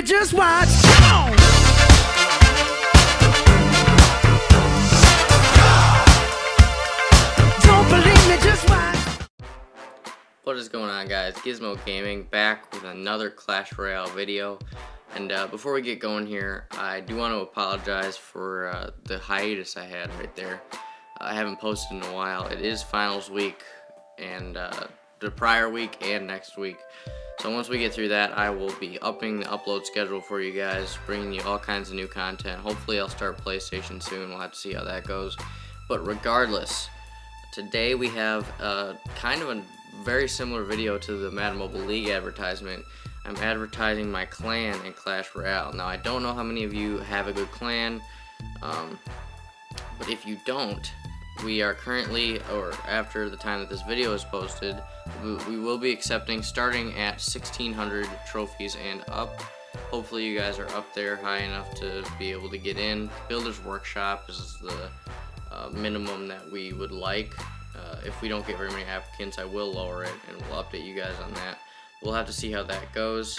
me, just watch. Come on. Don't believe me, just watch. What is going on, guys? Gizmo Gaming back with another Clash Royale video. And before we get going here, I do want to apologize for the hiatus I had right there. I haven't posted in a while. It is finals week, and the prior week and next week. So once we get through that, I will be upping the upload schedule for you guys, bringing you all kinds of new content. Hopefully I'll start PlayStation soon. We'll have to see how that goes. But regardless, today we have kind of a very similar video to the Madden Mobile League advertisement. I'm advertising my clan in Clash Royale. Now, I don't know how many of you have a good clan, but if you don't, we are currently, or after the time that this video is posted, we will be accepting starting at 1,600 trophies and up. Hopefully you guys are up there high enough to be able to get in. Builder's Workshop is the minimum that we would like. If we don't get very many applicants, I will lower it and we'll update you guys on that. We'll have to see how that goes.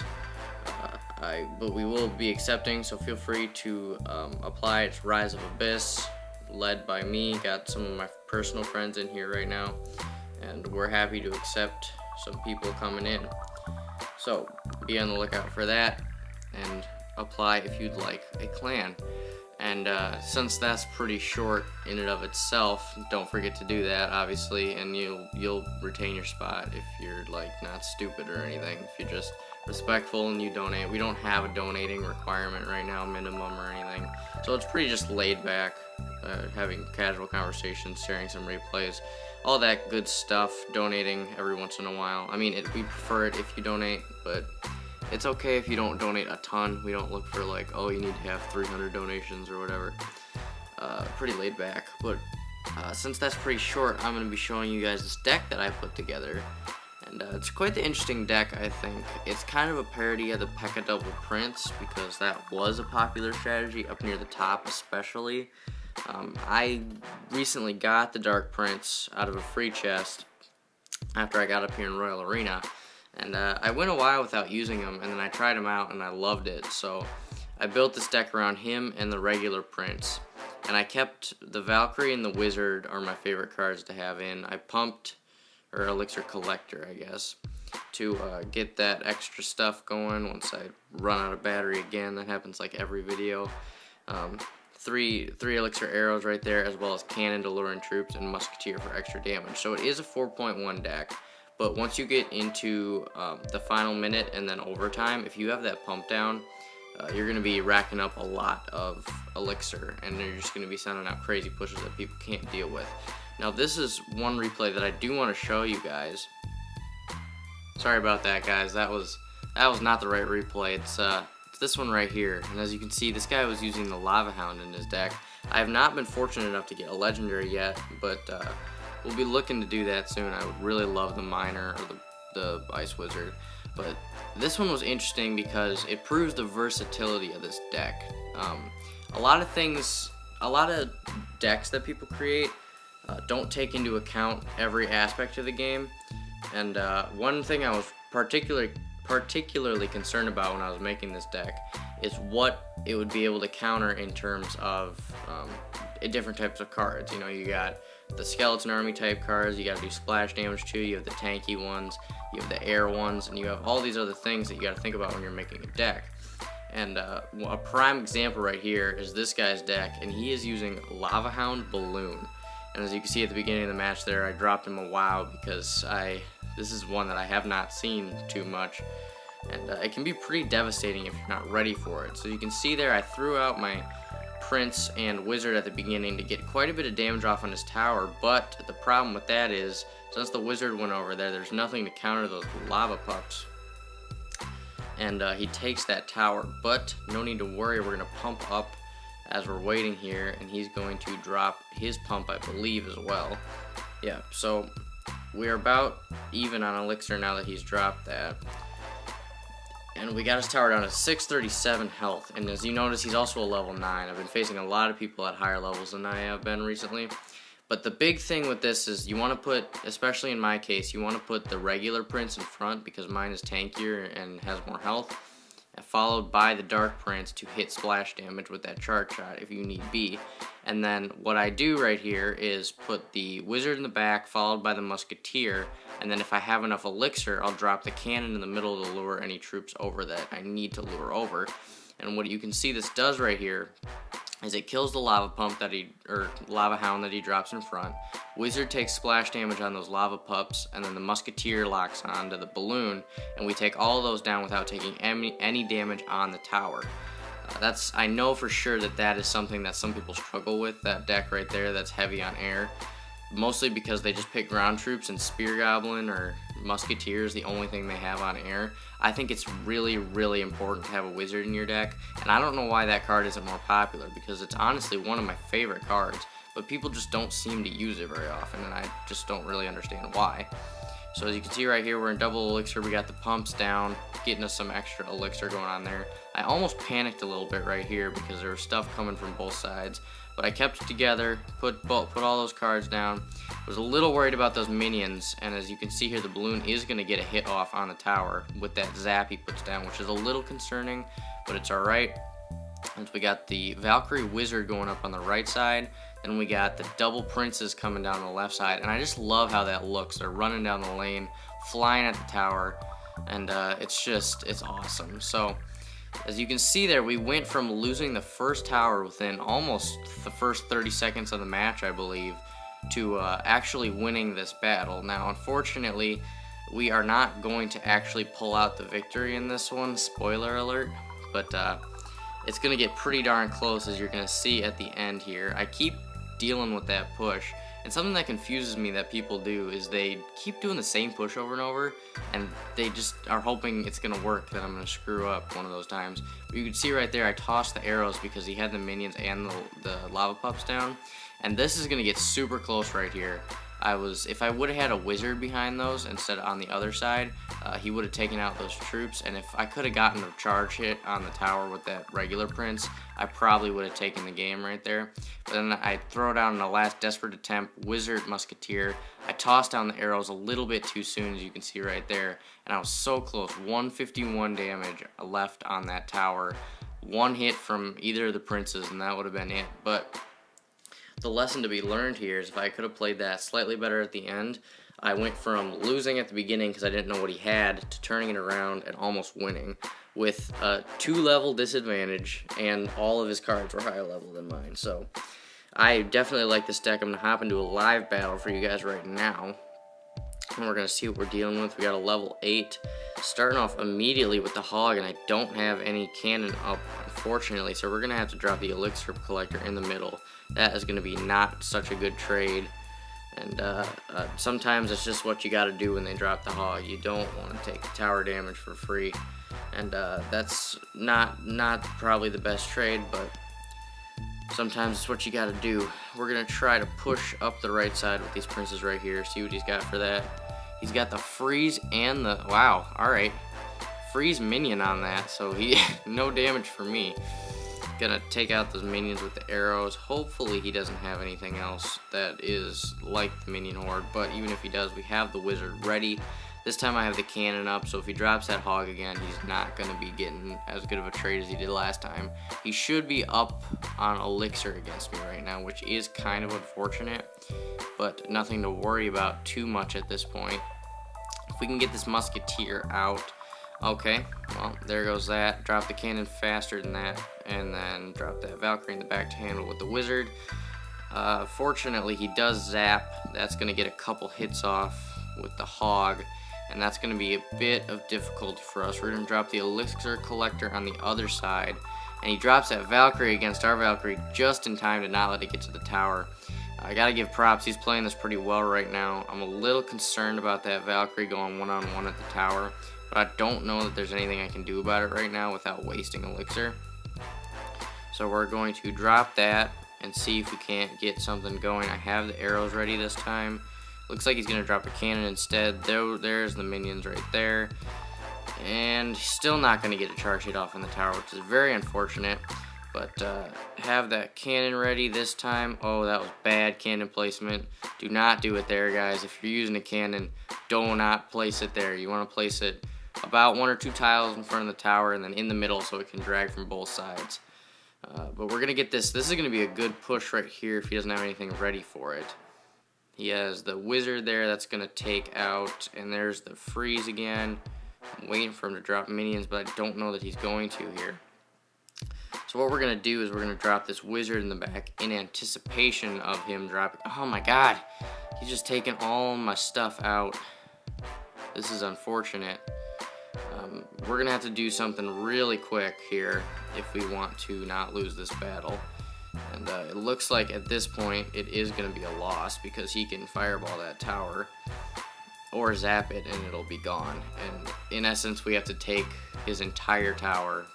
But we will be accepting, so feel free to apply. It's Rise of Abyss, led by me. Got some of my personal friends in here right now, and we're happy to accept some people coming in. So be on the lookout for that and apply if you'd like a clan. And since that's pretty short in and of itself, don't forget to do that, obviously, and you'll retain your spot if you're like not stupid or anything. If you're just respectful and you donate. We don't have a donating requirement right now, minimum or anything, so it's pretty just laid back, having casual conversations, sharing some replays, all that good stuff. Donating every once in a while. I mean, we prefer it if you donate, but it's okay if you don't donate a ton. We don't look for like, oh, you need to have 300 donations or whatever. Pretty laid back. But since that's pretty short, I'm going to be showing you guys this deck that I put together. And it's quite the interesting deck, I think. It's kind of a parody of the P.E.K.K.A. Double Prince, because that was a popular strategy up near the top especially. I recently got the Dark Prince out of a free chest after I got up here in Royal Arena. And I went a while without using him, and then I tried him out and I loved it. So I built this deck around him and the regular Prince. And I kept the Valkyrie and the Wizard are my favorite cards to have in. I pumped, or Elixir Collector, I guess, to get that extra stuff going once I run out of battery again. That happens like every video. Three Elixir Arrows right there, as well as Cannon to lure in troops, and Musketeer for extra damage. So it is a 4.1 deck. But once you get into the final minute and then overtime, if you have that pump down, you're going to be racking up a lot of elixir, and you're just going to be sending out crazy pushes that people can't deal with. Now, this is one replay that I do want to show you guys. Sorry about that, guys. That was not the right replay. It's this one right here. And as you can see, this guy was using the Lava Hound in his deck. I have not been fortunate enough to get a legendary yet, but we'll be looking to do that soon. I would really love the Miner or the Ice Wizard. But this one was interesting because it proves the versatility of this deck. A lot of decks that people create don't take into account every aspect of the game. And one thing I was particularly concerned about when I was making this deck is what it would be able to counter in terms of different types of cards. You know, you got the Skeleton Army type cards, you got to do splash damage to, you have the tanky ones, you have the air ones, and you have all these other things that you got to think about when you're making a deck. And a prime example right here is this guy's deck, and he is using Lava Hound Balloon. And as you can see at the beginning of the match there, I dropped him a WoW because this is one that I have not seen too much, and it can be pretty devastating if you're not ready for it. So you can see there I threw out my Prince and Wizard at the beginning to get quite a bit of damage off on his tower, but the problem with that is, since the Wizard went over there, there's nothing to counter those lava pups, and he takes that tower. But no need to worry, we're going to pump up as we're waiting here, and he's going to drop his pump, I believe, as well. Yeah, so we're about even on elixir now that he's dropped that. And we got his tower down to 637 health. And as you notice, he's also a level 9. I've been facing a lot of people at higher levels than I have been recently. But the big thing with this is you want to put, especially in my case, you want to put the regular Prince in front because mine is tankier and has more health. followed by the Dark Prince to hit splash damage with that charge shot if you need be. And then what I do right here is put the Wizard in the back, followed by the Musketeer, and then if I have enough elixir, I'll drop the cannon in the middle to lure any troops over that I need to lure over. And what you can see this does right here is it kills the lava pump lava hound that he drops in front. Wizard takes splash damage on those lava pups, and then the Musketeer locks onto the balloon, and we take all of those down without taking any damage on the tower. I know for sure that is something that some people struggle with, that deck right there that's heavy on air. Mostly because they just pick ground troops and Spear Goblin or Musketeer is the only thing they have on air. I think it's really, really important to have a Wizard in your deck, and I don't know why that card isn't more popular, because it's honestly one of my favorite cards, but people just don't seem to use it very often, and I just don't really understand why. So as you can see right here, we're in double elixir. We got the pumps down, getting us some extra elixir going on there. I almost panicked a little bit right here because there was stuff coming from both sides, but I kept it together, put all those cards down. Was a little worried about those minions, and as you can see here, the balloon is going to get a hit off on the tower with that zap he puts down, which is a little concerning, but it's alright. And we got the Valkyrie Wizard going up on the right side, then we got the double princes coming down the left side, and I just love how that looks. They're running down the lane, flying at the tower, and it's awesome. So as you can see there, we went from losing the first tower within almost the first 30 seconds of the match, I believe, to actually winning this battle. Now, unfortunately, we are not going to actually pull out the victory in this one, spoiler alert, but it's going to get pretty darn close, as you're going to see at the end here. I keep dealing with that push, and something that confuses me that people do is they keep doing the same push over and over, and they just are hoping it's going to work, that I'm going to screw up one of those times. But you can see right there, I tossed the arrows because he had the minions and the lava pups down, and this is going to get super close right here. If I would have had a Wizard behind those instead of on the other side, he would have taken out those troops, and if I could have gotten a charge hit on the tower with that regular prince, I probably would have taken the game right there. But then I throw down in the last desperate attempt, Wizard, Musketeer. I tossed down the arrows a little bit too soon, as you can see right there, and I was so close. 151 damage left on that tower. One hit from either of the princes, and that would have been it. But the lesson to be learned here is if I could have played that slightly better at the end, I went from losing at the beginning because I didn't know what he had to turning it around and almost winning with a 2-level disadvantage, and all of his cards were higher level than mine. So I definitely like this deck. I'm going to hop into a live battle for you guys right now, and we're going to see what we're dealing with. We got a level 8 starting off immediately with the hog, and I don't have any cannon up, unfortunately, so we're going to have to drop the elixir collector in the middle. That is going to be not such a good trade, and sometimes it's just what you got to do when they drop the hog. You don't want to take tower damage for free, and that's not probably the best trade, but sometimes it's what you got to do. We're going to try to push up the right side with these princes right here, see what he's got for that. He's got the freeze and the, wow, alright, freeze minion on that, so he no damage for me. Gonna take out those minions with the arrows. Hopefully he doesn't have anything else that is like the minion horde, but even if he does, we have the Wizard ready. This time I have the cannon up, so if he drops that hog again, he's not gonna be getting as good of a trade as he did last time. He should be up on elixir against me right now, which is kind of unfortunate, but nothing to worry about too much at this point. If we can get this Musketeer out. Okay, well, there goes that. Drop the cannon faster than that, and then drop that Valkyrie in the back to handle with the Wizard. Fortunately, he does zap. That's going to get a couple hits off with the hog, and that's going to be a bit of difficulty for us. We're going to drop the elixir collector on the other side, and he drops that Valkyrie against our Valkyrie just in time to not let it get to the tower. I gotta give props, he's playing this pretty well right now. I'm a little concerned about that Valkyrie going one-on-one at the tower, but I don't know that there's anything I can do about it right now without wasting elixir. So we're going to drop that and see if we can't get something going. I have the arrows ready this time. Looks like he's going to drop a cannon instead. There's the minions right there. And he's still not going to get a charge hit off in the tower, which is very unfortunate. But have that cannon ready this time. Oh, that was bad cannon placement. Do not do it there, guys. If you're using a cannon, do not place it there. You want to place it about 1 or 2 tiles in front of the tower, and then in the middle so it can drag from both sides. But we're going to get this. This is going to be a good push right here if he doesn't have anything ready for it. He has the wizard there that's going to take out, and there's the freeze again. I'm waiting for him to drop minions, but I don't know that he's going to here. So what we're going to do is we're going to drop this wizard in the back in anticipation of him dropping. Oh my god, he's just taking all my stuff out. This is unfortunate. We're going to have to do something really quick here if we want to not lose this battle. And it looks like at this point it is going to be a loss because he can fireball that tower or zap it and it'll be gone. And in essence, we have to take his entire tower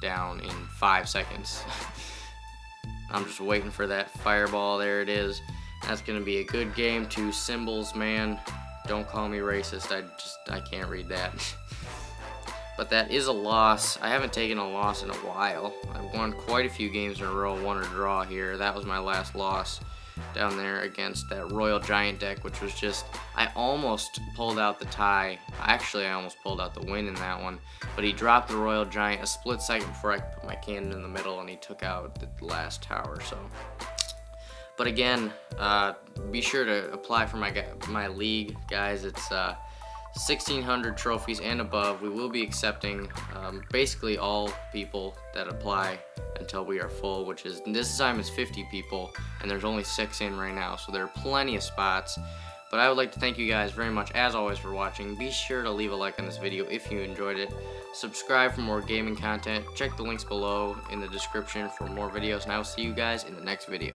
down in 5 seconds. I'm just waiting for that fireball. There it is. That's going to be a good game. 2 symbols, man. Don't call me racist. I can't read that. But that is a loss. I haven't taken a loss in a while. I've won quite a few games in a row, won a draw here. That was my last loss down there against that Royal Giant deck, which was just, I almost pulled out the tie. Actually, I almost pulled out the win in that one. But he dropped the Royal Giant a split second before I could put my cannon in the middle, and he took out the last tower. So, but again, be sure to apply for my league, guys. It's 1,600 trophies and above. We will be accepting basically all people that apply until we are full, which is, this time is 50 people, and there's only 6 in right now, so there are plenty of spots. But I would like to thank you guys very much, as always, for watching. Be sure to leave a like on this video if you enjoyed it. Subscribe for more gaming content. Check the links below in the description for more videos, and I will see you guys in the next video.